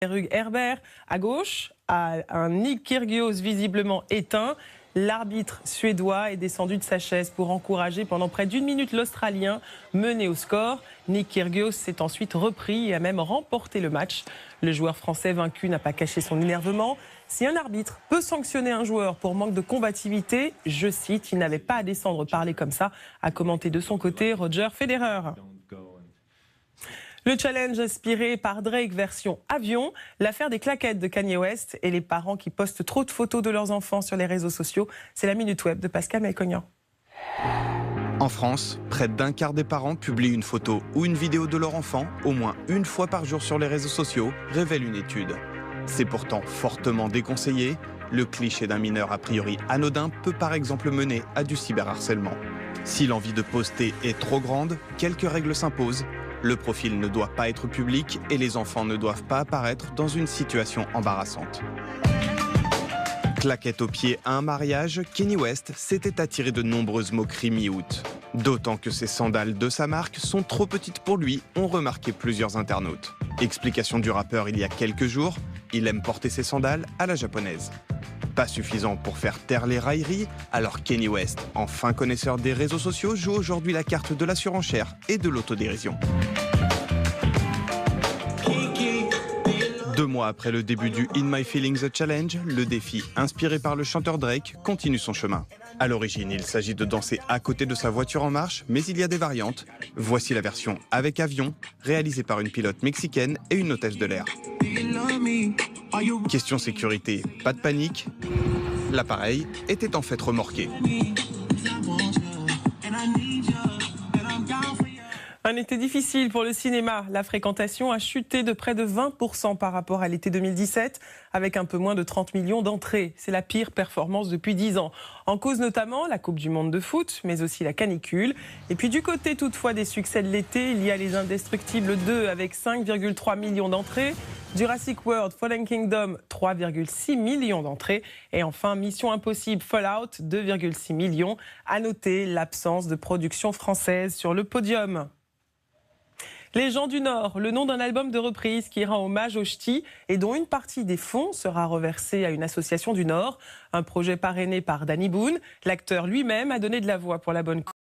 Rug Herbert à gauche, à un Nick Kyrgios visiblement éteint. L'arbitre suédois est descendu de sa chaise pour encourager pendant près d'une minute l'Australien mené au score. Nick Kyrgios s'est ensuite repris et a même remporté le match. Le joueur français vaincu n'a pas caché son énervement. Si un arbitre peut sanctionner un joueur pour manque de combativité, je cite, il n'avait pas à descendre parler comme ça, a commenté de son côté Roger Federer. Le challenge inspiré par Drake version avion, l'affaire des claquettes de Kanye West et les parents qui postent trop de photos de leurs enfants sur les réseaux sociaux. C'est la Minute Web de Pascal Melconian. En France, près d'un quart des parents publient une photo ou une vidéo de leur enfant au moins une fois par jour sur les réseaux sociaux, révèle une étude. C'est pourtant fortement déconseillé. Le cliché d'un mineur a priori anodin peut par exemple mener à du cyberharcèlement. Si l'envie de poster est trop grande, quelques règles s'imposent. Le profil ne doit pas être public et les enfants ne doivent pas apparaître dans une situation embarrassante. Claquette aux pieds à un mariage, Kanye West s'était attiré de nombreuses moqueries mi-août. D'autant que ses sandales de sa marque sont trop petites pour lui, ont remarqué plusieurs internautes. Explication du rappeur il y a quelques jours, il aime porter ses sandales à la japonaise. Pas suffisant pour faire taire les railleries, alors Kanye West, enfin connaisseur des réseaux sociaux, joue aujourd'hui la carte de la surenchère et de l'autodérision. 2 mois après le début du In My Feelings Challenge, le défi, inspiré par le chanteur Drake, continue son chemin. À l'origine, il s'agit de danser à côté de sa voiture en marche, mais il y a des variantes. Voici la version avec avion, réalisée par une pilote mexicaine et une hôtesse de l'air. Question sécurité, pas de panique. L'appareil était en fait remorqué. Un été difficile pour le cinéma. La fréquentation a chuté de près de 20% par rapport à l'été 2017, avec un peu moins de 30 millions d'entrées. C'est la pire performance depuis 10 ans. En cause notamment la Coupe du Monde de foot, mais aussi la canicule. Et puis du côté toutefois des succès de l'été, il y a Les Indestructibles 2 avec 5,3 millions d'entrées. Jurassic World Fallen Kingdom, 3,6 millions d'entrées. Et enfin, Mission Impossible Fallout, 2,6 millions. À noter l'absence de production française sur le podium. Les gens du Nord, le nom d'un album de reprise qui rend hommage aux ch'tis et dont une partie des fonds sera reversée à une association du Nord. Un projet parrainé par Danny Boone. L'acteur lui-même a donné de la voix pour la bonne cause.